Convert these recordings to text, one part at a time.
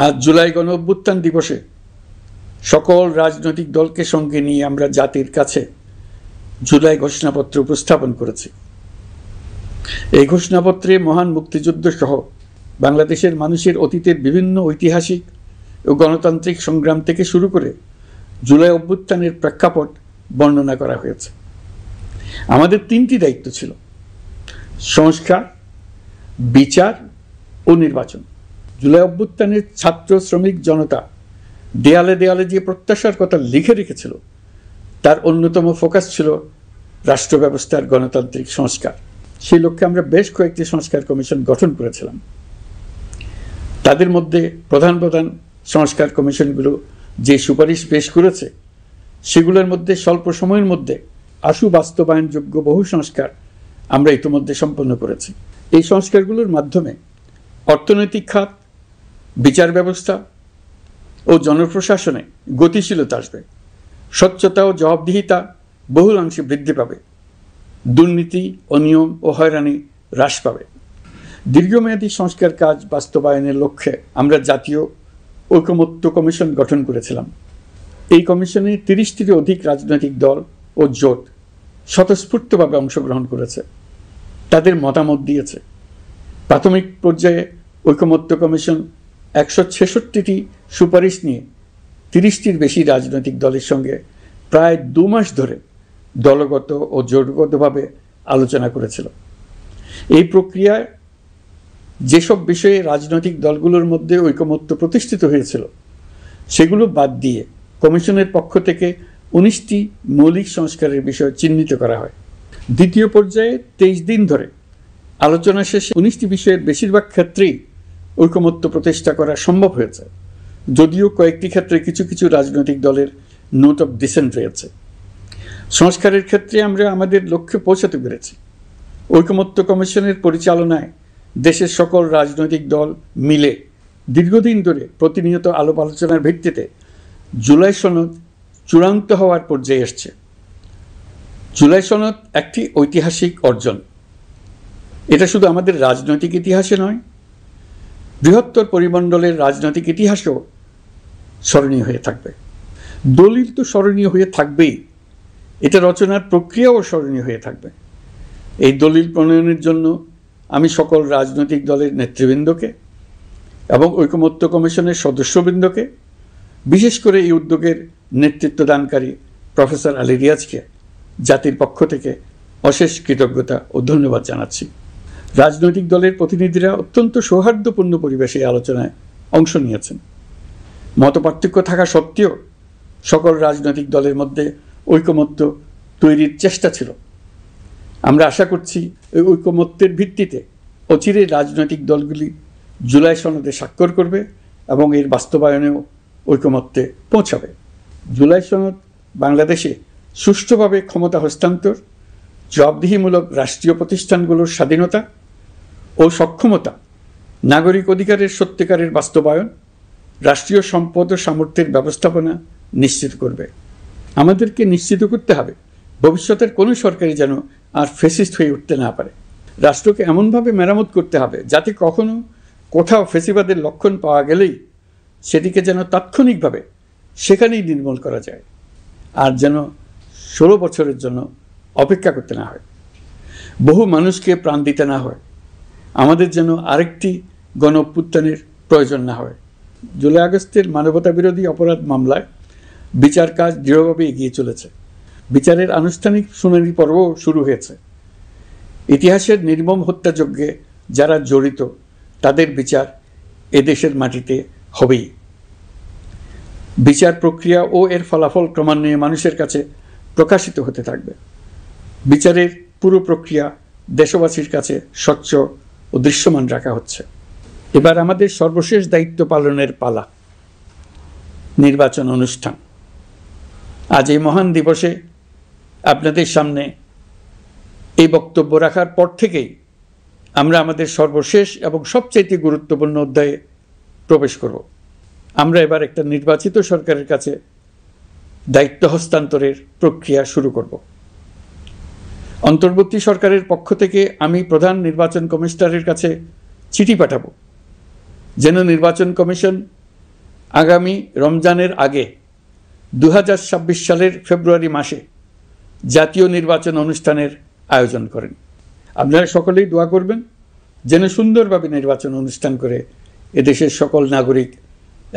আজ জুলাই গণ অভ্যুত্থান দিবসে সকল রাজনৈতিক দলকে সঙ্গে নিয়ে আমরা জাতির কাছে জুলাই ঘোষণাপত্র উপস্থাপন করেছি। এই ঘোষণাপত্রে মহান মুক্তিযুদ্ধ সহ বাংলাদেশের মানুষের অতীতের বিভিন্ন ঐতিহাসিক ও গণতান্ত্রিক সংগ্রাম থেকে শুরু করে জুলাই অভ্যুত্থানের প্রেক্ষাপট বর্ণনা করা হয়েছে। আমাদের তিনটি দায়িত্ব ছিল: সংস্কার, বিচার ও নির্বাচন। জুলাই অভ্যুত্থানের ছাত্র শ্রমিক জনতা দেয়ালে দেয়ালে যে প্রত্যাশার কথা লিখে রেখেছিল তার অন্যতম ফোকাস ছিল রাষ্ট্র ব্যবস্থার গণতান্ত্রিক সংস্কার। সেই লক্ষ্যে আমরা বেশ কয়েকটি সংস্কার কমিশন গঠন করেছিলাম। তাদের মধ্যে প্রধান প্রধান সংস্কার কমিশনগুলো যে সুপারিশ পেশ করেছে সেগুলোর মধ্যে স্বল্প সময়ের মধ্যে আশু বাস্তবায়নযোগ্য বহু সংস্কার আমরা ইতিমধ্যে সম্পন্ন করেছি। এই সংস্কারগুলোর মাধ্যমে অর্থনৈতিক খাত, বিচার ব্যবস্থা ও জনপ্রশাসনে গতিশীলতা আসবে, স্বচ্ছতা ও জবাবদিহিতা বহুলাংশে বৃদ্ধি পাবে, দুর্নীতি, অনিয়ম ও হয়রানি হ্রাস পাবে। দীর্ঘমেয়াদী সংস্কার কাজ বাস্তবায়নের লক্ষ্যে আমরা জাতীয় ঐকমত্য কমিশন গঠন করেছিলাম। এই কমিশনে 30টিরও অধিক রাজনৈতিক দল ও জোট স্বতঃস্ফূর্তভাবে অংশগ্রহণ করেছে, তাদের মতামত দিয়েছে। প্রাথমিক পর্যায়ে ঐকমত্য কমিশন 166টি সুপারিশ নিয়ে 30টির বেশি রাজনৈতিক দলের সঙ্গে প্রায় 2 মাস ধরে দলগত ও জোটগতভাবে আলোচনা করেছিল। এই প্রক্রিয়ায় যেসব বিষয়ে রাজনৈতিক দলগুলোর মধ্যে ঐকমত্য প্রতিষ্ঠিত হয়েছিল সেগুলো বাদ দিয়ে কমিশনের পক্ষ থেকে 19টি মৌলিক সংস্কারের বিষয় চিহ্নিত করা হয়। দ্বিতীয় পর্যায়ে 23 দিন ধরে আলোচনা শেষে 19টি বিষয়ের বেশিরভাগ ক্ষেত্রেই ঐকমত্য প্রতিষ্ঠা করা সম্ভব হয়েছে, যদিও কয়েকটি ক্ষেত্রে কিছু কিছু রাজনৈতিক দলের নোট অফ ডিসেন্ট রয়েছে। সংস্কারের ক্ষেত্রে আমরা আমাদের লক্ষ্যে পৌঁছাতে পেরেছি। ঐকমত্য কমিশনের পরিচালনায় দেশের সকল রাজনৈতিক দল মিলে দীর্ঘদিন ধরে প্রতিনিয়ত আলাপ আলোচনার ভিত্তিতে জুলাই সনদ চূড়ান্ত হওয়ার পর্যায়ে এসছে। জুলাই সনদ একটি ঐতিহাসিক অর্জন। এটা শুধু আমাদের রাজনৈতিক ইতিহাসে নয়, বৃহত্তর পরিমণ্ডলের রাজনৈতিক ইতিহাসেও স্মরণীয় হয়ে থাকবে। দলিল তো স্মরণীয় হয়ে থাকবেই, এটা রচনার প্রক্রিয়াও স্মরণীয় হয়ে থাকবে। এই দলিল প্রণয়নের জন্য আমি সকল রাজনৈতিক দলের নেতৃবৃন্দকে এবং ঐকমত্য কমিশনের সদস্যবৃন্দকে, বিশেষ করে এই উদ্যোগের নেতৃত্বদানকারী প্রফেসর আলী রিয়াজকে জাতির পক্ষ থেকে অশেষ কৃতজ্ঞতা ও ধন্যবাদ জানাচ্ছি। রাজনৈতিক দলের প্রতিনিধিরা অত্যন্ত সৌহার্দ্যপূর্ণ পরিবেশে আলোচনায় অংশ নিয়েছেন। মতপার্থক্য থাকা সত্ত্বেও সকল রাজনৈতিক দলের মধ্যে ঐকমত্য তৈরির চেষ্টা ছিল। আমরা আশা করছি এই ঐকমত্যের ভিত্তিতে অচিরে রাজনৈতিক দলগুলি জুলাই সনদে স্বাক্ষর করবে এবং এর বাস্তবায়নেও ঐকমত্যে পৌঁছাবে। জুলাই সনদ বাংলাদেশে সুষ্ঠুভাবে ক্ষমতা হস্তান্তর, জবাবদিহিমূলক রাষ্ট্রীয় প্রতিষ্ঠানগুলোর স্বাধীনতা ও সক্ষমতা, নাগরিক অধিকারের সত্যিকারের বাস্তবায়ন, রাষ্ট্রীয় সম্পদ ও সামর্থ্যের ব্যবস্থাপনা নিশ্চিত করবে। আমাদেরকে নিশ্চিত করতে হবে ভবিষ্যতের কোনো সরকারই যেন আর ফ্যাসিস্ট হয়ে উঠতে না পারে। রাষ্ট্রকে এমনভাবে মেরামত করতে হবে যাতে কখনো কোথাও ফ্যাসিবাদের লক্ষণ পাওয়া গেলেই সেটিকে যেন তাৎক্ষণিকভাবে সেখানেই নির্মূল করা যায়, আর যেন 16 বছরের জন্য অপেক্ষা করতে না হয়, বহু মানুষকে প্রাণ দিতে না হয়, আমাদের যেন আরেকটি গণ অভ্যুত্থানের প্রয়োজন না হয়। জুলাই আগস্টের মানবতা বিরোধী অপরাধ মামলায় বিচার কাজ দৃঢ়ভাবে এগিয়ে চলেছে। বিচারের আনুষ্ঠানিক শুনানি পর্বও শুরু হয়েছে। ইতিহাসের নির্মম হত্যাযজ্ঞে যারা জড়িত তাদের বিচার এদেশের মাটিতে হবেই। বিচার প্রক্রিয়া ও এর ফলাফল ক্রমান্বয়ে মানুষের কাছে প্রকাশিত হতে থাকবে। বিচারের পুরো প্রক্রিয়া দেশবাসীর কাছে স্বচ্ছ ও দৃশ্যমান রাখা হচ্ছে। এবার আমাদের সর্বশেষ দায়িত্ব পালনের পালা, নির্বাচন অনুষ্ঠান। আজ এই মহান দিবসে আপনাদের সামনে এই বক্তব্য রাখার পর থেকেই আমরা আমাদের সর্বশেষ এবং সবচাইতে গুরুত্বপূর্ণ অধ্যায়ে প্রবেশ করব। আমরা এবার একটা নির্বাচিত সরকারের কাছে দায়িত্ব হস্তান্তরের প্রক্রিয়া শুরু করব। অন্তর্বর্তী সরকারের পক্ষ থেকে আমি প্রধান নির্বাচন কমিশনারের কাছে চিঠি পাঠাবো যেন নির্বাচন কমিশন আগামী রমজানের আগে 2026 সালের ফেব্রুয়ারি মাসে জাতীয় নির্বাচন অনুষ্ঠানের আয়োজন করেন। আপনারা সকলেই দোয়া করবেন যেন সুন্দরভাবে নির্বাচন অনুষ্ঠান করে এদেশের সকল নাগরিক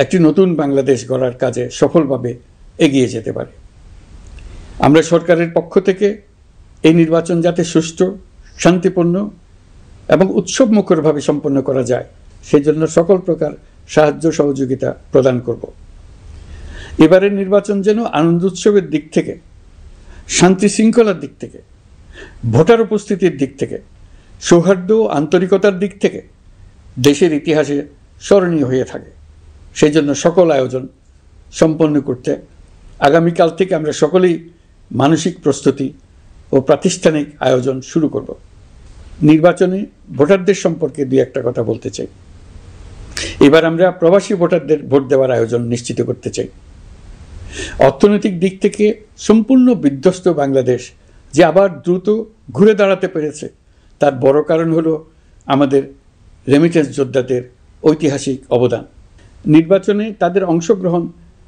একটি নতুন বাংলাদেশ গড়ার কাজে সফলভাবে এগিয়ে যেতে পারে। আমরা সরকারের পক্ষ থেকে এই নির্বাচন যাতে সুষ্ঠু, শান্তিপূর্ণ এবং উৎসবমুখরভাবে সম্পন্ন করা যায় সেজন্য সকল প্রকার সাহায্য সহযোগিতা প্রদান করব। এবারের নির্বাচন যেন আনন্দ উৎসবের দিক থেকে, শান্তি শৃঙ্খলার দিক থেকে, ভোটার উপস্থিতির দিক থেকে, সৌহার্দ্য ও আন্তরিকতার দিক থেকে দেশের ইতিহাসে স্মরণীয় হয়ে থাকে। সেই জন্য সকল আয়োজন সম্পন্ন করতে আগামীকাল থেকে আমরা সকলেই মানসিক প্রস্তুতি ও প্রাতিষ্ঠানিক আয়োজন শুরু করব। নির্বাচনে ভোটারদের সম্পর্কে দুই একটা কথা বলতে চাই। এবার আমরা প্রবাসী ভোটারদের ভোট দেওয়ার আয়োজন নিশ্চিত করতে চাই। অর্থনৈতিক দিক থেকে সম্পূর্ণ বিধ্বস্ত বাংলাদেশ যে আবার দ্রুত ঘুরে দাঁড়াতে পেরেছে তার বড় কারণ হলো আমাদের রেমিটেন্স যোদ্ধাদের ঐতিহাসিক অবদান। নির্বাচনে তাদের অংশগ্রহণ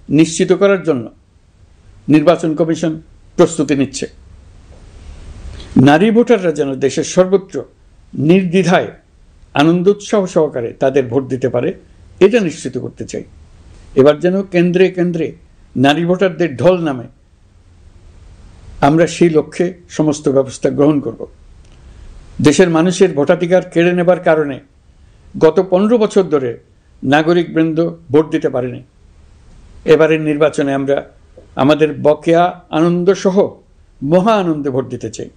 নিশ্চিত করার জন্য নির্বাচন কমিশন প্রস্তুতি নিচ্ছে। নারী ভোটাররা যেন দেশের সর্বত্র নির্দ্বিধায় আনন্দোৎসাহ সহকারে তাদের ভোট দিতে পারে এটা নিশ্চিত করতে চাই। এবার যেন কেন্দ্রে কেন্দ্রে নারী ভোটারদের ঢল নামে, আমরা সেই লক্ষ্যে সমস্ত ব্যবস্থা গ্রহণ করব। দেশের মানুষের ভোটাধিকার কেড়ে নেবার কারণে গত 15 বছর ধরে নাগরিকবৃন্দ ভোট দিতে পারেনি। এবারের নির্বাচনে আমরা আমাদের বকেয়া আনন্দ সহ মহা আনন্দে ভোট দিতে চাই।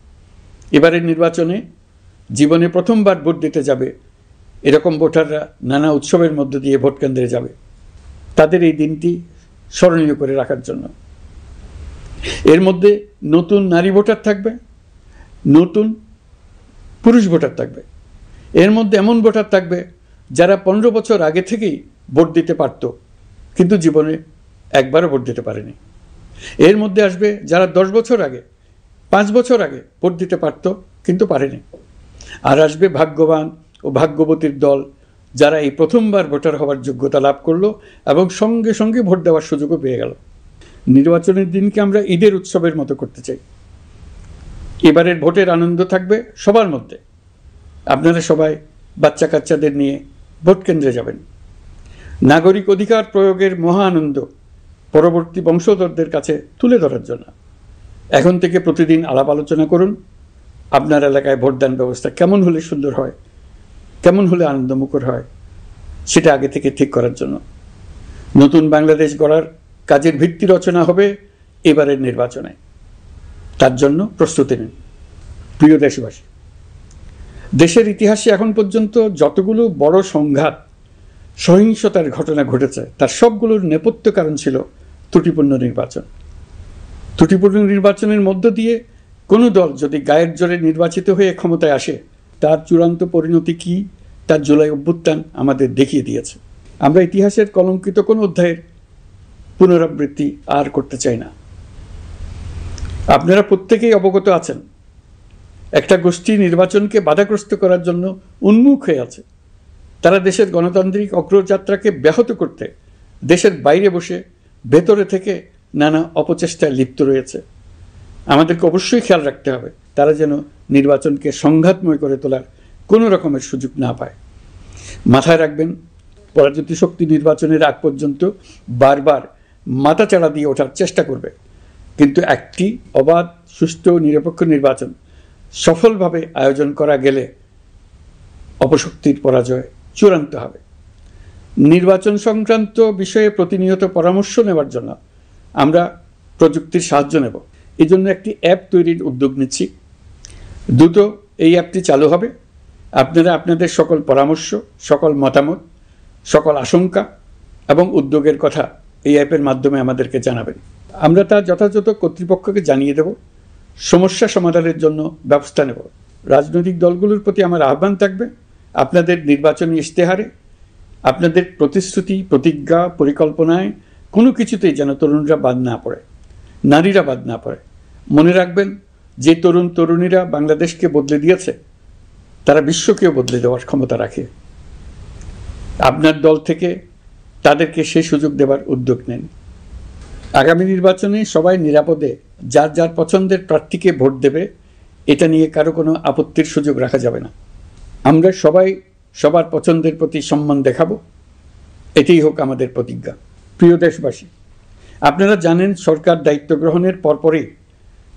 এবারের নির্বাচনে জীবনে প্রথমবার ভোট দিতে যাবে এরকম ভোটাররা নানা উৎসবের মধ্য দিয়ে ভোট কেন্দ্রে যাবে, তাদের এই দিনটি স্মরণীয় করে রাখার জন্য। এর মধ্যে নতুন নারী ভোটার থাকবে, নতুন পুরুষ ভোটার থাকবে, এর মধ্যে এমন ভোটার থাকবে যারা 15 বছর আগে থেকেই ভোট দিতে পারত কিন্তু জীবনে একবারও ভোট দিতে পারেনি। এর মধ্যে আসবে যারা 10 বছর আগে, 5 বছর আগে ভোট দিতে পারত কিন্তু পারেনি। আর আসবে ভাগ্যবান ও ভাগ্যবতীর দল যারা এই প্রথমবার ভোটার হওয়ার যোগ্যতা লাভ করলো এবং সঙ্গে সঙ্গে ভোট দেওয়ার সুযোগও পেয়ে গেল। নির্বাচনের দিনকে আমরা ঈদের উৎসবের মতো করতে চাই। এবারের ভোটের আনন্দ থাকবে সবার মধ্যে। আপনারা সবাই বাচ্চা কাচ্চাদের নিয়ে ভোট কেন্দ্রে যাবেন। নাগরিক অধিকার প্রয়োগের মহা আনন্দ পরবর্তী বংশধরদের কাছে তুলে ধরার জন্য এখন থেকে প্রতিদিন আলাপ আলোচনা করুন। আপনার এলাকায় ভোটদান ব্যবস্থা কেমন হলে সুন্দর হয়, কেমন হলে আনন্দমুখর হয় সেটা আগে থেকে ঠিক করার জন্য। নতুন বাংলাদেশ গড়ার কাজের ভিত্তি রচনা হবে এবারের নির্বাচনে, তার জন্য প্রস্তুতি নিন। প্রিয় দেশবাসী, দেশের ইতিহাসে এখন পর্যন্ত যতগুলো বড় সংঘাত, সহিংসতার ঘটনা ঘটেছে তার সবগুলোর নেপথ্য কারণ ছিল ত্রুটিপূর্ণ নির্বাচন। ত্রুটিপূর্ণ নির্বাচনের মধ্য দিয়ে কোনো দল যদি গায়ের জোরে নির্বাচিত হয়ে ক্ষমতায় আসে তার চূড়ান্ত পরিণতি কী তার জুলাই অভ্যুত্থান আমাদের দেখিয়ে দিয়েছে। আমরা ইতিহাসের কলঙ্কিত কোনো অধ্যায়ের পুনরাবৃত্তি আর করতে চাই না। আপনারা প্রত্যেকেই অবগত আছেন একটা গোষ্ঠী নির্বাচনকে বাধাগ্রস্ত করার জন্য উন্মুখ হয়ে আছে। তারা দেশের গণতান্ত্রিক অগ্রযাত্রাকে ব্যাহত করতে দেশের বাইরে বসে ভেতরে থেকে নানা অপচেষ্টায় লিপ্ত রয়েছে। আমাদেরকে অবশ্যই খেয়াল রাখতে হবে তারা যেন নির্বাচনকে সংঘাতময় করে তোলার কোনো রকমের সুযোগ না পায়। মাথায় রাখবেন, পরাজিত শক্তি নির্বাচনের আগ পর্যন্ত বারবার মাথাচাড়া দিয়ে ওঠার চেষ্টা করবে, কিন্তু একটি অবাধ, সুষ্ঠু, নিরপেক্ষ নির্বাচন সফলভাবে আয়োজন করা গেলে অপশক্তির পরাজয় চূড়ান্ত হবে। নির্বাচন সংক্রান্ত বিষয়ে প্রতিনিয়ত পরামর্শ নেওয়ার জন্য আমরা প্রযুক্তির সাহায্য নেব। এই জন্য একটি অ্যাপ তৈরির উদ্যোগ নিচ্ছি। দ্রুত এই অ্যাপটি চালু হবে। আপনারা আপনাদের সকল পরামর্শ, সকল মতামত, সকল আশঙ্কা এবং উদ্যোগের কথা এই অ্যাপের মাধ্যমে আমাদেরকে জানাবেন। আমরা তা যথাযথ কর্তৃপক্ষকে জানিয়ে দেব, সমস্যা সমাধানের জন্য ব্যবস্থা নেব। রাজনৈতিক দলগুলোর প্রতি আমার আহ্বান থাকবে, আপনাদের নির্বাচনী ইশতেহারে, আপনাদের প্রতিশ্রুতি, প্রতিজ্ঞা, পরিকল্পনায় কোনো কিছুতেই যেন তরুণরা বাদ না পড়ে, নারীরা বাদ না পড়ে। মনে রাখবেন, যে তরুণ তরুণীরা বাংলাদেশকে বদলে দিয়েছে তারা বিশ্বকেও বদলে দেওয়ার ক্ষমতা রাখে। আপনার দল থেকে তাদেরকে সেই সুযোগ দেবার উদ্যোগ নেন। আগামী নির্বাচনে সবাই নিরাপদে যার যার পছন্দের প্রার্থীকে ভোট দেবে, এটা নিয়ে কারো কোনো আপত্তির সুযোগ রাখা যাবে না। আমরা সবাই সবার পছন্দের প্রতি সম্মান দেখাবো, এটাই হোক আমাদের প্রতিজ্ঞা। প্রিয় দেশবাসী, আপনারা জানেন সরকার দায়িত্ব গ্রহণের পরপরই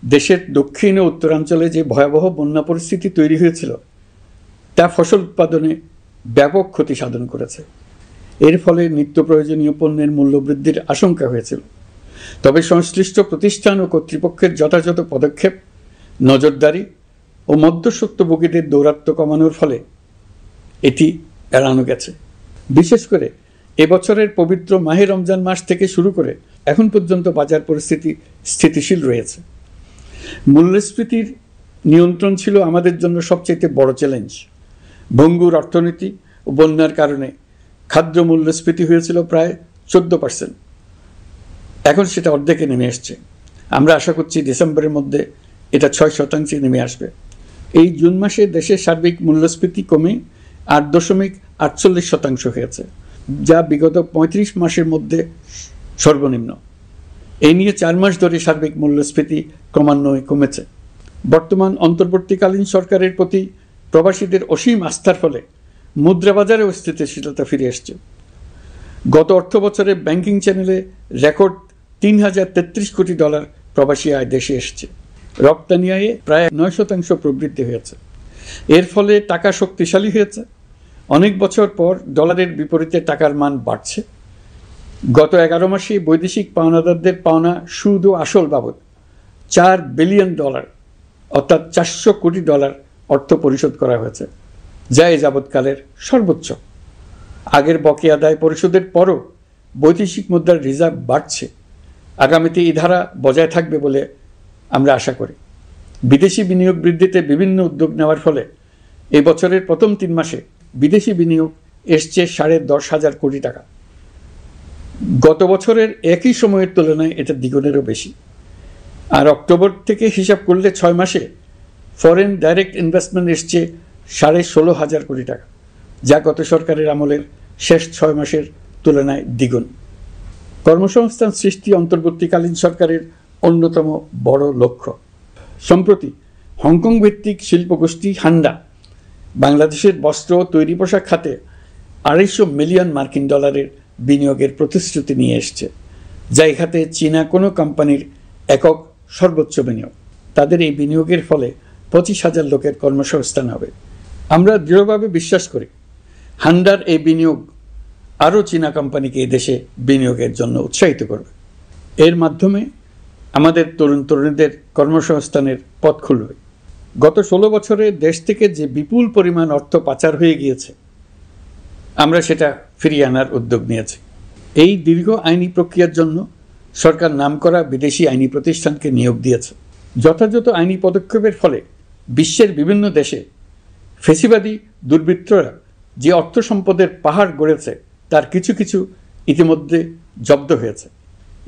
দেশের দক্ষিণ ও উত্তরাঞ্চলে যে ভয়াবহ বন্যা পরিস্থিতি তৈরি হয়েছিল তা ফসল উৎপাদনে ব্যাপক ক্ষতি সাধন করেছে। এর ফলে নিত্য প্রয়োজনীয় পণ্যের মূল্য বৃদ্ধির আশঙ্কা হয়েছিল। তবে সংশ্লিষ্ট প্রতিষ্ঠান ও কর্তৃপক্ষের যথাযথ পদক্ষেপ, নজরদারি ও মধ্যস্বত্বভোগীদের দৌরাত্ম্য কমানোর ফলে এটি এড়ানো গেছে। বিশেষ করে এবছরের পবিত্র মাহে রমজান মাস থেকে শুরু করে এখন পর্যন্ত বাজার পরিস্থিতি স্থিতিশীল রয়েছে। মূল্যস্ফীতির নিয়ন্ত্রণ ছিল আমাদের জন্য সবচেয়ে বড় চ্যালেঞ্জ। ভঙ্গুর অর্থনীতি ও বন্যার কারণে খাদ্য মূল্যস্ফীতি হয়েছিল প্রায় 14%। এখন সেটা অর্ধেকে নেমে আসছে। আমরা আশা করছি ডিসেম্বরের মধ্যে এটা 6% নেমে আসবে। এই জুন মাসে দেশের সার্বিক মূল্যস্ফীতি কমে 8.48% হয়েছে, যা বিগত 35 মাসের মধ্যে সর্বনিম্ন। এই নিয়ে 4 মাস ধরে সার্বিক মূল্যস্ফীতি ক্রমান্বয়ে কমেছে। বর্তমান অন্তর্বর্তীকালীন সরকারের প্রতি প্রবাসীদের অসীম আস্থার ফলে মুদ্রা বাজারেও স্থিতিশীলতা ফিরে আসছে। গত অর্থ বছরে ব্যাংকিং চ্যানেলে রেকর্ড $3033 কোটি প্রবাসী আয় দেশে এসেছে। রপ্তানি আয়ে প্রায় 9% প্রবৃদ্ধি হয়েছে। এর ফলে টাকা শক্তিশালী হয়েছে। অনেক বছর পর ডলারের বিপরীতে টাকার মান বাড়ছে। গত 11 মাসে বৈদেশিক পাওনাদারদের পাওনা সুদ ও আসল বাবদ $4 বিলিয়ন অর্থাৎ $400 কোটি অর্থ পরিশোধ করা হয়েছে, যা এ যাবৎকালের সর্বোচ্চ। আগের বকেয়া আদায় পরিশোধের পরও বৈদেশিক মুদ্রার রিজার্ভ বাড়ছে। আগামীতে এই ধারা বজায় থাকবে বলে আমরা আশা করি। বিদেশি বিনিয়োগ বৃদ্ধিতে বিভিন্ন উদ্যোগ নেওয়ার ফলে এই বছরের প্রথম 3 মাসে বিদেশি বিনিয়োগ এসছে $10,500 কোটি। গত বছরের একই সময়ের তুলনায় এটা দ্বিগুণেরও বেশি। আর অক্টোবর থেকে হিসাব করলে 6 মাসে ফরেন ডাইরেক্ট ইনভেস্টমেন্ট এসছে $16,500 কোটি, যা গত সরকারের আমলের শেষ 6 মাসের তুলনায় দ্বিগুণ। কর্মসংস্থান সৃষ্টি অন্তর্বর্তীকালীন সরকারের অন্যতম বড় লক্ষ্য। সম্প্রতি হংকং ভিত্তিক শিল্পগোষ্ঠী হান্ডা বাংলাদেশের বস্ত্র ও তৈরি পোশাক খাতে $250 মিলিয়ন বিনিয়োগের প্রতিশ্রুতি নিয়ে এসছে, যা এই খাতে চীনা কোনো কোম্পানির একক সর্বোচ্চ বিনিয়োগ। তাদের এই বিনিয়োগের ফলে 25,000 লোকের কর্মসংস্থান হবে। আমরা দৃঢ়ভাবে বিশ্বাস করি হান্ডার এই বিনিয়োগ আরও চীনা কোম্পানিকে দেশে বিনিয়োগের জন্য উৎসাহিত করবে। এর মাধ্যমে আমাদের তরুণ তরুণীদের কর্মসংস্থানের পথ খুলবে। গত 16 বছরে দেশ থেকে যে বিপুল পরিমাণ অর্থ পাচার হয়ে গিয়েছে, আমরা সেটা ফিরিয়ে আনার উদ্যোগ নিয়েছি। এই দীর্ঘ আইনি প্রক্রিয়ার জন্য সরকার নামকরা বিদেশি আইনি প্রতিষ্ঠানকে নিয়োগ দিয়েছে। যথাযথ আইনি পদক্ষেপের ফলে বিশ্বের বিভিন্ন দেশে ফেসিবাদী দুর্বৃত্তরা যে অর্থ সম্পদের পাহাড় গড়েছে তার কিছু কিছু ইতিমধ্যে জব্দ হয়েছে।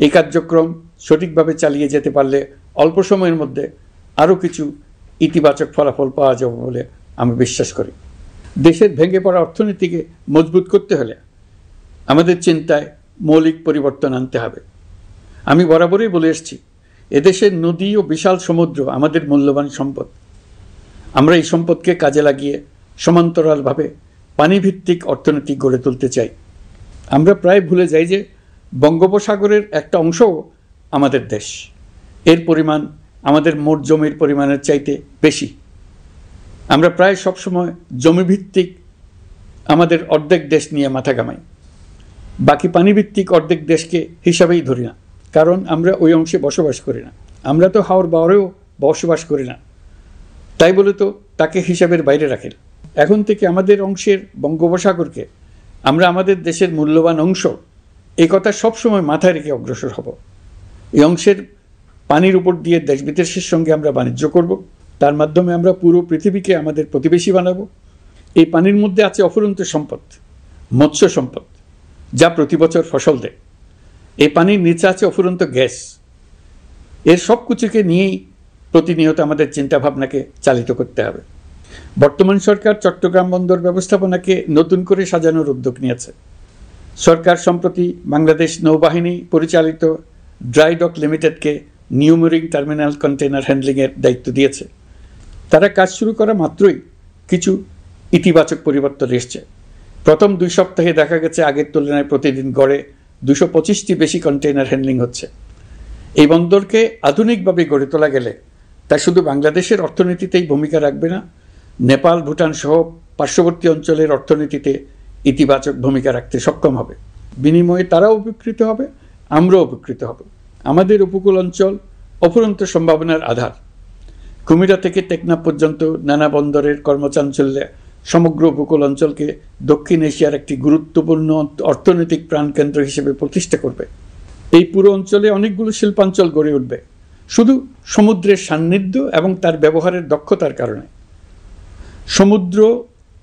এই কার্যক্রম সঠিকভাবে চালিয়ে যেতে পারলে অল্প সময়ের মধ্যে আরও কিছু ইতিবাচক ফলাফল পাওয়া যাবে বলে আমি বিশ্বাস করি। দেশের ভেঙে পড়া অর্থনীতিকে মজবুত করতে হলে আমাদের চিন্তায় মৌলিক পরিবর্তন আনতে হবে। আমি বরাবরই বলে এসেছি, এদেশের নদী ও বিশাল সমুদ্র আমাদের মূল্যবান সম্পদ। আমরা এই সম্পদকে কাজে লাগিয়ে সমান্তরালভাবে পানিভিত্তিক অর্থনীতি গড়ে তুলতে চাই। আমরা প্রায় ভুলে যাই যে বঙ্গোপসাগরের একটা অংশও আমাদের দেশ। এর পরিমাণ আমাদের মোট জমির পরিমাণের চাইতে বেশি। আমরা প্রায় সবসময় জমিভিত্তিক আমাদের অর্ধেক দেশ নিয়ে মাথা ঘামাই, বাকি পানিভিত্তিক অর্ধেক দেশকে হিসাবেই ধরি না, কারণ আমরা ওই অংশে বসবাস করি না। আমরা তো হাওর বাওরেও বসবাস করি না, তাই বলে তো তাকে হিসাবের বাইরে রাখি না। এখন থেকে আমাদের অংশের বঙ্গোপসাগরকে আমরা আমাদের দেশের মূল্যবান অংশ, এই কথা সবসময় মাথায় রেখে অগ্রসর হব। এই অংশের পানির উপর দিয়ে দেশ বিদেশের সঙ্গে আমরা বাণিজ্য করব, তার মাধ্যমে আমরা পুরো পৃথিবীকে আমাদের প্রতিবেশী বানাবো। এই পানির মধ্যে আছে অফুরন্ত সম্পদ, মৎস্য সম্পদ, যা প্রতি বছর ফসল দেয়। এই পানির নিচে আছে অফুরন্ত গ্যাস। এর সব কিছুকে নিয়েই প্রতিনিয়ত আমাদের চিন্তাভাবনাকে চালিত করতে হবে। বর্তমান সরকার চট্টগ্রাম বন্দর ব্যবস্থাপনাকে নতুন করে সাজানোর উদ্যোগ নিয়েছে। সরকার সম্প্রতি বাংলাদেশ নৌবাহিনী পরিচালিত ড্রাই ডক লিমিটেডকে নিউ মুরিং টার্মিনাল কন্টেইনার হ্যান্ডলিংয়ের দায়িত্ব দিয়েছে। তারা কাজ শুরু করা মাত্রই কিছু ইতিবাচক পরিবর্তন এসছে। প্রথম 2 সপ্তাহে দেখা গেছে আগের তুলনায় প্রতিদিন গড়ে 225টি বেশি কন্টেইনার হ্যান্ডলিং হচ্ছে। এই বন্দরকে আধুনিকভাবে গড়ে তোলা গেলে তা শুধু বাংলাদেশের অর্থনীতিতেই ভূমিকা রাখবে না, নেপাল, ভুটান সহ পার্শ্ববর্তী অঞ্চলের অর্থনীতিতে ইতিবাচক ভূমিকা রাখতে সক্ষম হবে। বিনিময়ে তারাও উপকৃত হবে, আমরাও উপকৃত হব। আমাদের উপকূল অঞ্চল অফুরন্ত সম্ভাবনার আধার। কুমিরা থেকে টেকনাফ পর্যন্ত নানা বন্দরের কর্মচাঞ্চল্যে সমগ্র উপকূল অঞ্চলকে দক্ষিণ এশিয়ার একটি গুরুত্বপূর্ণ অর্থনৈতিক প্রাণকেন্দ্র হিসেবে প্রতিষ্ঠা করবে। এই পুরো অঞ্চলে অনেকগুলো শিল্পাঞ্চল গড়ে উঠবে শুধু সমুদ্রের সান্নিধ্য এবং তার ব্যবহারের দক্ষতার কারণে। সমুদ্র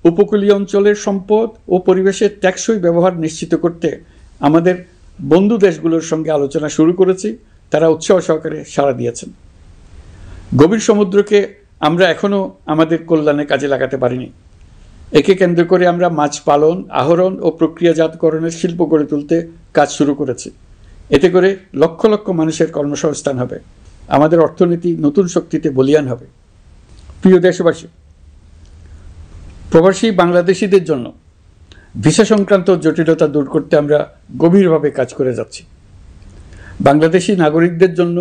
উপকূলীয় অঞ্চলের সম্পদ ও পরিবেশের টেকসই ব্যবহার নিশ্চিত করতে আমাদের বন্ধু দেশগুলোর সঙ্গে আলোচনা শুরু করেছি। তারা উৎসাহ সহকারে সাড়া দিয়েছেন। গভীর সমুদ্রকে আমরা এখনও আমাদের কল্যাণে কাজে লাগাতে পারিনি। একে কেন্দ্র করে আমরা মাছ পালন, আহরণ ও প্রক্রিয়াজাতকরণের শিল্প গড়ে তুলতে কাজ শুরু করেছি। এতে করে লক্ষ লক্ষ মানুষের কর্মসংস্থান হবে, আমাদের অর্থনীতি নতুন শক্তিতে বলীয়ান হবে। প্রিয় দেশবাসী, প্রবাসী বাংলাদেশিদের জন্য ভিসা সংক্রান্ত জটিলতা দূর করতে আমরা গভীরভাবে কাজ করে যাচ্ছি। বাংলাদেশি নাগরিকদের জন্য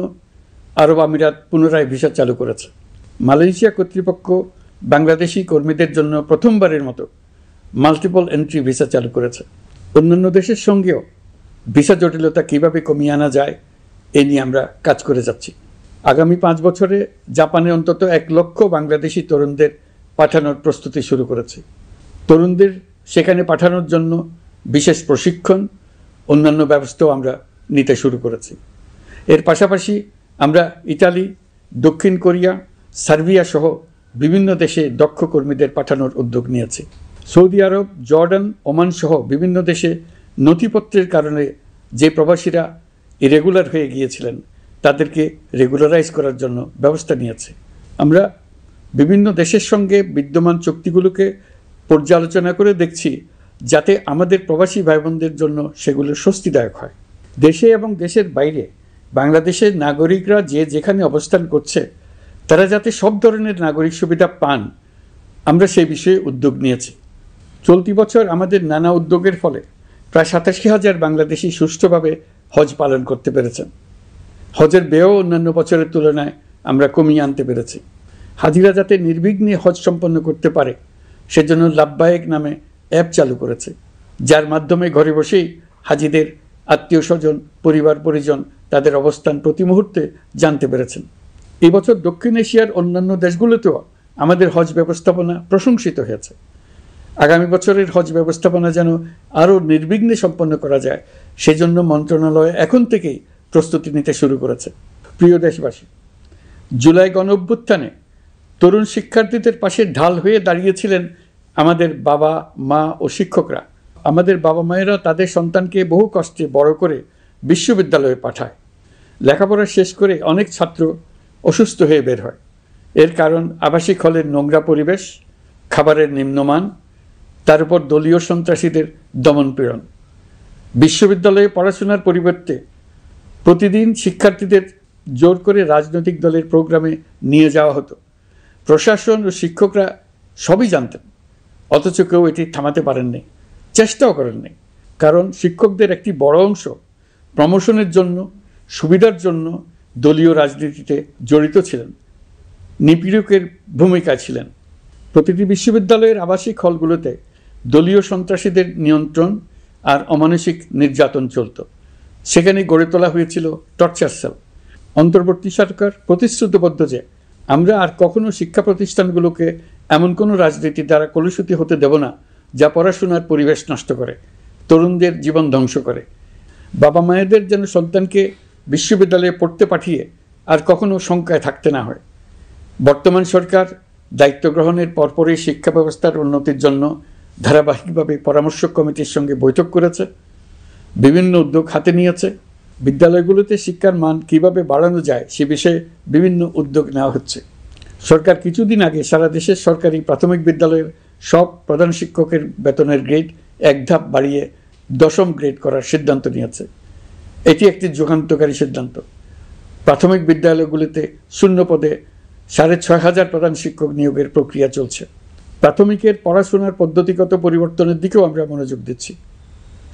আরব আমিরাত পুনরায় ভিসা চালু করেছে। মালয়েশিয়া কর্তৃপক্ষ বাংলাদেশি কর্মীদের জন্য প্রথমবারের মতো মাল্টিপল এন্ট্রি ভিসা চালু করেছে। অন্যান্য দেশের সঙ্গেও ভিসা জটিলতা কীভাবে কমিয়ে আনা যায় এ নিয়ে আমরা কাজ করে যাচ্ছি। আগামী 5 বছরে জাপানে অন্তত 1 লক্ষ বাংলাদেশি তরুণদের পাঠানোর প্রস্তুতি শুরু করেছে। তরুণদের সেখানে পাঠানোর জন্য বিশেষ প্রশিক্ষণ, অন্যান্য ব্যবস্থাও আমরা নিতে শুরু করেছি। এর পাশাপাশি আমরা ইতালি, দক্ষিণ কোরিয়া, সার্বিয়া সহ বিভিন্ন দেশে দক্ষ কর্মীদের পাঠানোর উদ্যোগ নিয়েছি। সৌদি আরব, জর্ডান, ওমান সহ বিভিন্ন দেশে নথিপত্রের কারণে যে প্রবাসীরা ইরেগুলার হয়ে গিয়েছিলেন তাদেরকে রেগুলারাইজ করার জন্য ব্যবস্থা নিয়েছে। আমরা বিভিন্ন দেশের সঙ্গে বিদ্যমান চুক্তিগুলোকে পর্যালোচনা করে দেখছি যাতে আমাদের প্রবাসী ভাই বোনদের জন্য সেগুলো স্বস্তিদায়ক হয়। দেশে এবং দেশের বাইরে বাংলাদেশের নাগরিকরা যে যেখানে অবস্থান করছে তারা যাতে সব ধরনের নাগরিক সুবিধা পান, আমরা সেই বিষয়ে উদ্যোগ নিয়েছি। চলতি বছর আমাদের নানা উদ্যোগের ফলে প্রায় 87,000 বাংলাদেশি সুষ্ঠুভাবে হজ পালন করতে পেরেছেন। হজের ব্যয়ও অন্যান্য বছরের তুলনায় আমরা কমিয়ে আনতে পেরেছি। হাজিরা যাতে নির্বিঘ্নে হজ সম্পন্ন করতে পারে সেজন্য লাব্বায়েক নামে অ্যাপ চালু করেছে, যার মাধ্যমে ঘরে বসেই হাজিদের আত্মীয় স্বজন, পরিবার পরিজন তাদের অবস্থান প্রতি মুহূর্তে জানতে পেরেছেন। এই বছর দক্ষিণ এশিয়ার অন্যান্য দেশগুলোতেও আমাদের হজ ব্যবস্থাপনা প্রশংসিত হয়েছে। আগামী বছরের হজ ব্যবস্থাপনা যেন আরও নির্বিঘ্নে সম্পন্ন করা যায় সেজন্য মন্ত্রণালয় এখন থেকেই প্রস্তুতি নিতে শুরু করেছে। প্রিয় দেশবাসী, জুলাই গণঅভ্যুত্থানে তরুণ শিক্ষার্থীদের পাশে ঢাল হয়ে দাঁড়িয়েছিলেন আমাদের বাবা মা ও শিক্ষকরা। আমাদের বাবা মায়েরা তাদের সন্তানকে বহু কষ্টে বড় করে বিশ্ববিদ্যালয়ে পাঠায়। লেখাপড়া শেষ করে অনেক ছাত্র অসুস্থ হয়ে বের হয়। এর কারণ আবাসিক হলের নোংরা পরিবেশ, খাবারের নিম্নমান, তার উপর দলীয় সন্ত্রাসীদের দমনপীড়ন। বিশ্ববিদ্যালয়ে পড়াশোনার পরিবর্তে প্রতিদিন শিক্ষার্থীদের জোর করে রাজনৈতিক দলের প্রোগ্রামে নিয়ে যাওয়া হতো। প্রশাসন ও শিক্ষকরা সবই জানতেন, অথচ কেউ এটি থামাতে পারেননি, চেষ্টাও করেননি। কারণ শিক্ষকদের একটি বড় অংশ প্রমোশনের জন্য, সুবিধার জন্য দলীয় রাজনীতিতে জড়িত ছিলেন, নিপীড়কের ভূমিকায় ছিলেন। প্রতিটি বিশ্ববিদ্যালয়ের আবাসিক হলগুলোতে দলীয় সন্ত্রাসীদের নিয়ন্ত্রণ আর অমানসিক নির্যাতন চলত। সেখানে গড়ে তোলা হয়েছিল টর্চার সেল। অন্তর্বর্তী সরকার প্রতিশ্রুতিবদ্ধ যে আমরা আর কখনো শিক্ষা প্রতিষ্ঠানগুলোকে এমন কোনো রাজনীতি দ্বারা কলুষিত হতে দেব না যা পড়াশোনার পরিবেশ নষ্ট করে, তরুণদের জীবন ধ্বংস করে। বাবা মায়েদের যেন সন্তানকে বিশ্ববিদ্যালয়ে পড়তে পাঠিয়ে আর কখনো শঙ্কায় থাকতে না হয়। বর্তমান সরকার দায়িত্ব গ্রহণের পরপরই শিক্ষা ব্যবস্থার উন্নতির জন্য ধারাবাহিকভাবে পরামর্শ কমিটির সঙ্গে বৈঠক করেছে, বিভিন্ন উদ্যোগ হাতে নিয়েছে। বিদ্যালয়গুলোতে শিক্ষার মান কীভাবে বাড়ানো যায় সে বিষয়ে বিভিন্ন উদ্যোগ নেওয়া হচ্ছে। সরকার কিছুদিন আগে সারা দেশের সরকারি প্রাথমিক বিদ্যালয়ের সব প্রধান শিক্ষকের বেতনের গ্রেড এক ধাপ বাড়িয়ে 10ম গ্রেড করার সিদ্ধান্ত নিয়েছে। এটি একটি যুগান্তকারী সিদ্ধান্ত। প্রাথমিক বিদ্যালয়গুলিতে শূন্য পদে 6,500 প্রধান শিক্ষক নিয়োগের প্রক্রিয়া চলছে। প্রাথমিকের পড়াশোনার পদ্ধতিগত পরিবর্তনের দিকেও আমরা মনোযোগ দিচ্ছি।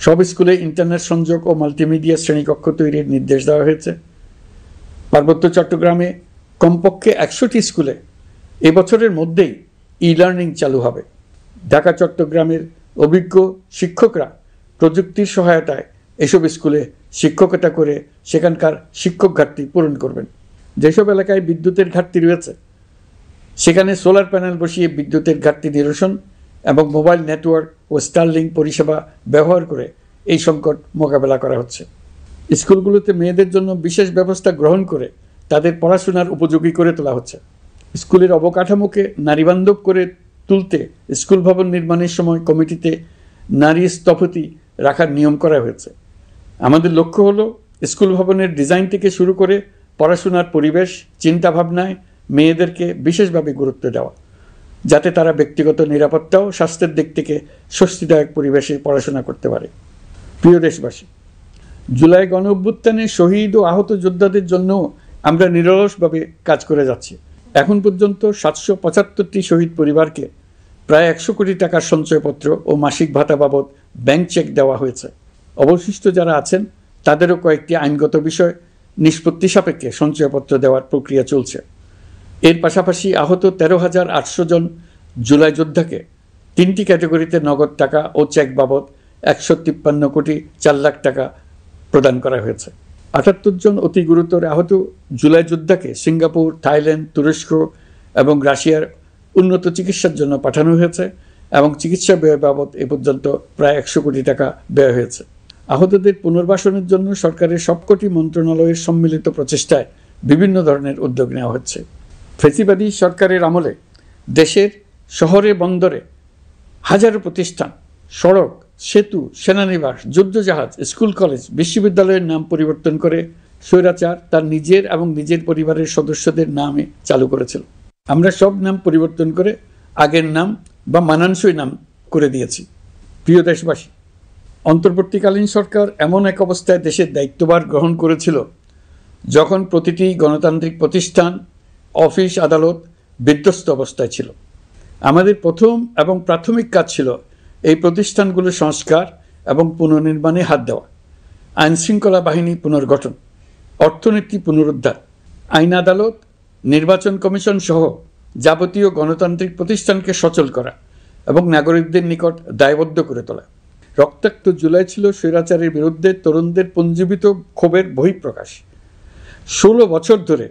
সব স্কুলে ইন্টারনেট সংযোগ ও মাল্টিমিডিয়া শ্রেণীকক্ষ তৈরির নির্দেশ দেওয়া হয়েছে। পার্বত্য চট্টগ্রামে কমপক্ষে 100টি স্কুলে এবছরের মধ্যেই ই-লার্নিং চালু হবে। ঢাকা চট্টগ্রামের অভিজ্ঞ শিক্ষকরা প্রযুক্তির সহায়তায় এসব স্কুলে শিক্ষকতা করে সেখানকার শিক্ষক ঘাটতি পূরণ করবেন। যেসব এলাকায় বিদ্যুতের ঘাটতি রয়েছে সেখানে সোলার প্যানেল বসিয়ে বিদ্যুতের ঘাটতি নিরসন এবং মোবাইল নেটওয়ার্ক ও স্টারলিংক পরিষেবা ব্যবহার করে এই সংকট মোকাবেলা করা হচ্ছে। স্কুলগুলোতে মেয়েদের জন্য বিশেষ ব্যবস্থা গ্রহণ করে তাদের পড়াশোনার উপযোগী করে তোলা হচ্ছে। স্কুলের অবকাঠামোকে নারীবান্ধব করে তুলতে স্কুল ভবন নির্মাণের সময় কমিটিতে নারী স্থপতি রাখার নিয়ম করা হয়েছে। আমাদের লক্ষ্য হলো স্কুল ভবনের ডিজাইন থেকে শুরু করে পড়াশোনার পরিবেশ চিন্তাভাবনায় মেয়েদেরকে বিশেষভাবে গুরুত্ব দেওয়া, যাতে তারা ব্যক্তিগত নিরাপত্তা ও স্বাস্থ্যের দিক থেকে স্বস্তিদায়ক পরিবেশে পড়াশোনা করতে পারে। প্রিয় দেশবাসী, জুলাই গণ অভ্যুত্থানে শহীদ ও আহত যোদ্ধাদের জন্য আমরা নিরলসভাবে কাজ করে যাচ্ছি। এখন পর্যন্ত 775টি শহীদ পরিবারকে প্রায় 100 কোটি টাকার সঞ্চয়পত্র ও মাসিক ভাতা বাবদ ব্যাংক চেক দেওয়া হয়েছে। অবশিষ্ট যারা আছেন তাদেরও কয়েকটি আইনগত বিষয় নিষ্পত্তি সাপেক্ষে সঞ্চয়পত্র দেওয়ার প্রক্রিয়া চলছে। এর পাশাপাশি আহত 13,800 জন জুলাই যোদ্ধাকে 3টি ক্যাটাগরিতে নগদ টাকা ও চেক বাবদ 153 কোটি 4 লাখ টাকা প্রদান করা হয়েছে। 78 জন অতি গুরুতর আহত জুলাই যোদ্ধাকে সিঙ্গাপুর, থাইল্যান্ড, তুরস্ক এবং রাশিয়ার উন্নত চিকিৎসার জন্য পাঠানো হয়েছে এবং চিকিৎসা ব্যয় বাবদ এ পর্যন্ত প্রায় 100 কোটি টাকা ব্যয় হয়েছে। আহতদের পুনর্বাসনের জন্য সরকারের সবকটি মন্ত্রণালয়ের সম্মিলিত প্রচেষ্টায় বিভিন্ন ধরনের উদ্যোগ নেওয়া হচ্ছে। ফ্যাসিবাদী সরকারের আমলে দেশের শহরে বন্দরে হাজারো প্রতিষ্ঠান, সড়ক, সেতু, সেনানিবাস, যুদ্ধজাহাজ, স্কুল, কলেজ, বিশ্ববিদ্যালয়ের নাম পরিবর্তন করে স্বৈরাচার তার নিজের এবং নিজের পরিবারের সদস্যদের নামে চালু করেছিল। আমরা সব নাম পরিবর্তন করে আগের নাম বা মানানসই নাম করে দিয়েছি। প্রিয় দেশবাসী, অন্তর্বর্তীকালীন সরকার এমন এক অবস্থায় দেশের দায়িত্বভার গ্রহণ করেছিল যখন প্রতিটি গণতান্ত্রিক প্রতিষ্ঠান, অফিস, আদালত বিধ্বস্ত অবস্থায় ছিল। আমাদের প্রথম এবং প্রাথমিক কাজ ছিল এই প্রতিষ্ঠানগুলোর সংস্কার এবং পুনর্নির্মাণে হাত দেওয়া, আইনশৃঙ্খলা বাহিনী পুনর্গঠন, অর্থনীতি পুনরুদ্ধার, আইন আদালত, নির্বাচন কমিশন সহ যাবতীয় গণতান্ত্রিক প্রতিষ্ঠানকে সচল করা এবং নাগরিকদের নিকট দায়বদ্ধ করে তোলা। রক্তাক্ত জুলাই ছিল স্বৈরাচারের বিরুদ্ধে তরুণদের পুঞ্জীবিত ক্ষোভের বহিঃপ্রকাশ। 16 বছর ধরে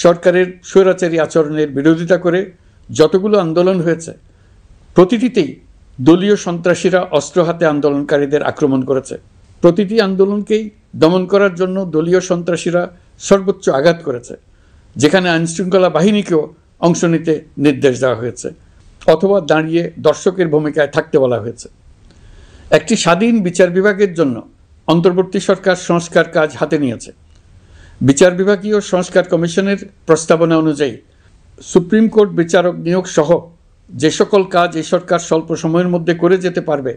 সরকারের স্বৈরাচারী আচরণের বিরোধিতা করে যতগুলো আন্দোলন হয়েছে প্রতিটিতেই দলীয় সন্ত্রাসীরা অস্ত্র হাতে আন্দোলনকারীদের আক্রমণ করেছে। প্রতিটি আন্দোলনকেই দমন করার জন্য দলীয় সন্ত্রাসীরা সর্বোচ্চ আঘাত করেছে, যেখানে আইনশৃঙ্খলা বাহিনীকেও অংশ নিতে নির্দেশ দেওয়া হয়েছে অথবা দাঁড়িয়ে দর্শকের ভূমিকায় থাকতে বলা হয়েছে। একটি স্বাধীন বিচার বিভাগের জন্য অন্তর্বর্তী সরকার সংস্কার কাজ হাতে নিয়েছে। বিচার বিভাগীয় সংস্কার কমিশনের প্রস্তাবনা অনুযায়ী সুপ্রিম কোর্ট বিচারক নিয়োগ সহ যে সকল কাজ এই সরকার স্বল্প সময়ের মধ্যে করে যেতে পারবে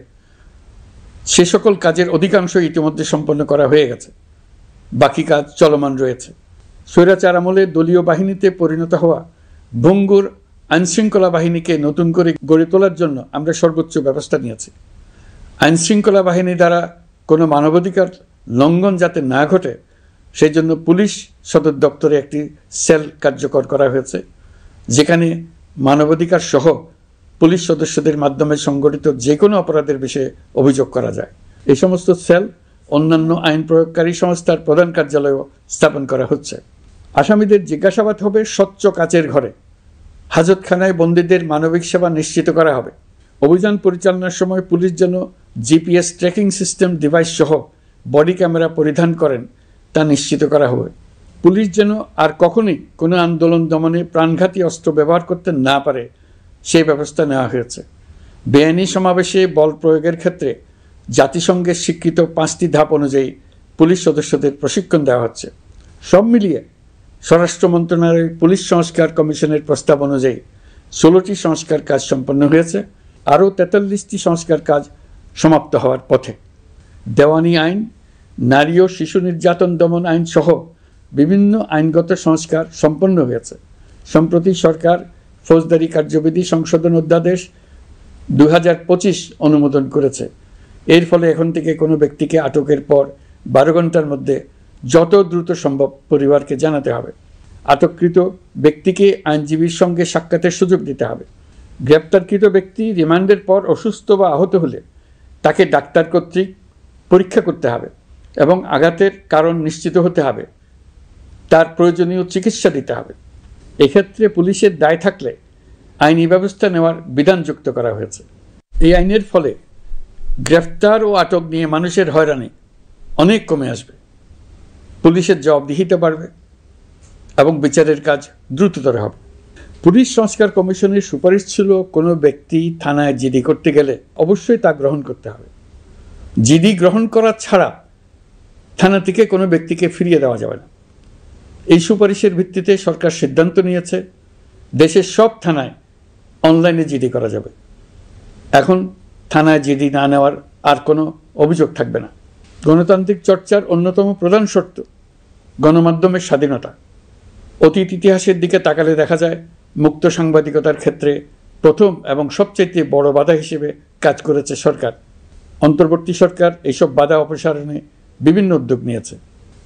সে সকল কাজের অধিকাংশ ইতিমধ্যে সম্পন্ন করা হয়ে গেছে, বাকি কাজ চলমান রয়েছে। স্বৈরাচার আমলে দলীয় বাহিনীতে পরিণত হওয়া ভঙ্গুর আইনশৃঙ্খলা বাহিনীকে নতুন করে গড়ে তোলার জন্য আমরা সর্বোচ্চ ব্যবস্থা নিয়েছি। আইনশৃঙ্খলা বাহিনী দ্বারা কোনো মানবাধিকার লঙ্ঘন যাতে না ঘটে সেই জন্য পুলিশ সদর দপ্তরে একটি সেল কার্যকর করা হয়েছে, যেখানে মানবাধিকার সহ পুলিশ সদস্যদের মাধ্যমে সংগঠিত যে কোনো অপরাধের বিষয়ে অভিযোগ করা যায়। এই সমস্ত সেল অন্যান্য আইন প্রয়োগকারী সংস্থার প্রধান কার্যালয়েও স্থাপন করা হচ্ছে। আসামিদের জিজ্ঞাসাবাদ হবে স্বচ্ছ কাচের ঘরে। হাজতখানায় বন্দীদের মানবিক সেবা নিশ্চিত করা হবে। অভিযান পরিচালনার সময় পুলিশ যেন জিপিএস ট্র্যাকিং সিস্টেম ডিভাইস সহ বডি ক্যামেরা পরিধান করেন তা নিশ্চিত করা হবে। পুলিশ যেন আর কখনোই কোনো আন্দোলন দমনে প্রাণঘাতী অস্ত্র ব্যবহার করতে না পারে সেই ব্যবস্থা নেওয়া হয়েছে। বেআইনি সমাবেশে বল প্রয়োগের ক্ষেত্রে জাতিসংঘের স্বীকৃত 5টি ধাপ অনুযায়ী পুলিশ সদস্যদের প্রশিক্ষণ দেওয়া হচ্ছে। সব মিলিয়ে স্বরাষ্ট্র মন্ত্রণালয়ের পুলিশ সংস্কার কমিশনের প্রস্তাব অনুযায়ী 16টি সংস্কার কাজ সম্পন্ন হয়েছে, আরও 43টি সংস্কার কাজ সমাপ্ত হওয়ার পথে। দেওয়ানি আইন, নারী ও শিশু নির্যাতন দমন আইন সহ বিভিন্ন আইনগত সংস্কার সম্পন্ন হয়েছে। সম্প্রতি সরকার ফৌজদারি কার্যবিধি সংশোধন অধ্যাদেশ 2025 অনুমোদন করেছে। এর ফলে এখন থেকে কোনো ব্যক্তিকে আটকের পর 12 ঘন্টার মধ্যে যত দ্রুত সম্ভব পরিবারকে জানাতে হবে। আটককৃত ব্যক্তিকে আইনজীবীর সঙ্গে সাক্ষাতের সুযোগ দিতে হবে। গ্রেপ্তারকৃত ব্যক্তি রিমান্ডের পর অসুস্থ বা আহত হলে তাকে ডাক্তার কর্তৃক পরীক্ষা করতে হবে এবং আঘাতের কারণ নিশ্চিত হতে হবে। তার প্রয়োজনীয় চিকিৎসা দিতে হবে। এক্ষেত্রে পুলিশের দায় থাকলে আইনি ব্যবস্থা নেওয়ার বিধান যুক্ত করা হয়েছে। এই আইনের ফলে গ্রেফতার ও আটক নিয়ে মানুষের হয়রানি অনেক কমে আসবে, পুলিশের জবাবদিহিতা বাড়বে এবং বিচারের কাজ দ্রুততর হবে। পুলিশ সংস্কার কমিশনের সুপারিশ ছিল কোনো ব্যক্তি থানায় জিডি করতে গেলে অবশ্যই তা গ্রহণ করতে হবে। জিডি গ্রহণ করা ছাড়া থানা থেকে কোনো ব্যক্তিকে ফিরিয়ে দেওয়া যাবে না। এই সুপারিশের ভিত্তিতে সরকার সিদ্ধান্ত নিয়েছে দেশের সব থানায় অনলাইনে জিডি করা যাবে। এখন থানায় জিডি না নেওয়ার আর কোনো অভিযোগ থাকবে না। গণতান্ত্রিক চর্চার অন্যতম প্রধান শর্ত গণমাধ্যমের স্বাধীনতা। অতীত ইতিহাসের দিকে তাকালে দেখা যায় মুক্ত সাংবাদিকতার ক্ষেত্রে প্রথম এবং সবচেয়ে বড় বাধা হিসেবে কাজ করেছে সরকার। অন্তর্বর্তী সরকার এইসব বাধা অপসারণে বিভিন্ন উদ্যোগ নিয়েছে।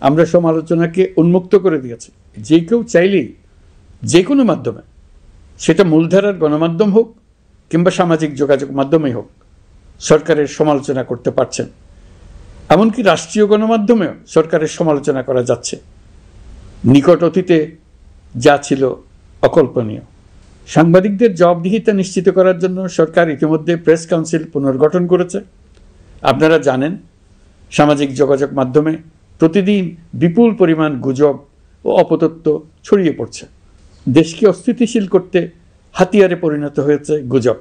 আমরা সমালোচনাকে উন্মুক্ত করে দিয়েছি। যে কেউ চাইলেই যে কোনো মাধ্যমে, সেটা মূলধারার গণমাধ্যম হোক কিংবা সামাজিক যোগাযোগ মাধ্যমেই হোক, সরকারের সমালোচনা করতে পারছেন। এমনকি রাষ্ট্রীয় গণমাধ্যমেও সরকারের সমালোচনা করা যাচ্ছে। নিকট অতীতে যা ছিল অকল্পনীয়। সাংবাদিকদের জবাবদিহিতা নিশ্চিত করার জন্য সরকার ইতিমধ্যে প্রেস কাউন্সিল পুনর্গঠন করেছে। আপনারা জানেন, সামাজিক যোগাযোগ মাধ্যমে প্রতিদিন বিপুল পরিমাণ গুজব ও অপতথ্য ছড়িয়ে পড়ছে। দেশকে অস্থিতিশীল করতে হাতিয়ারে পরিণত হয়েছে গুজব।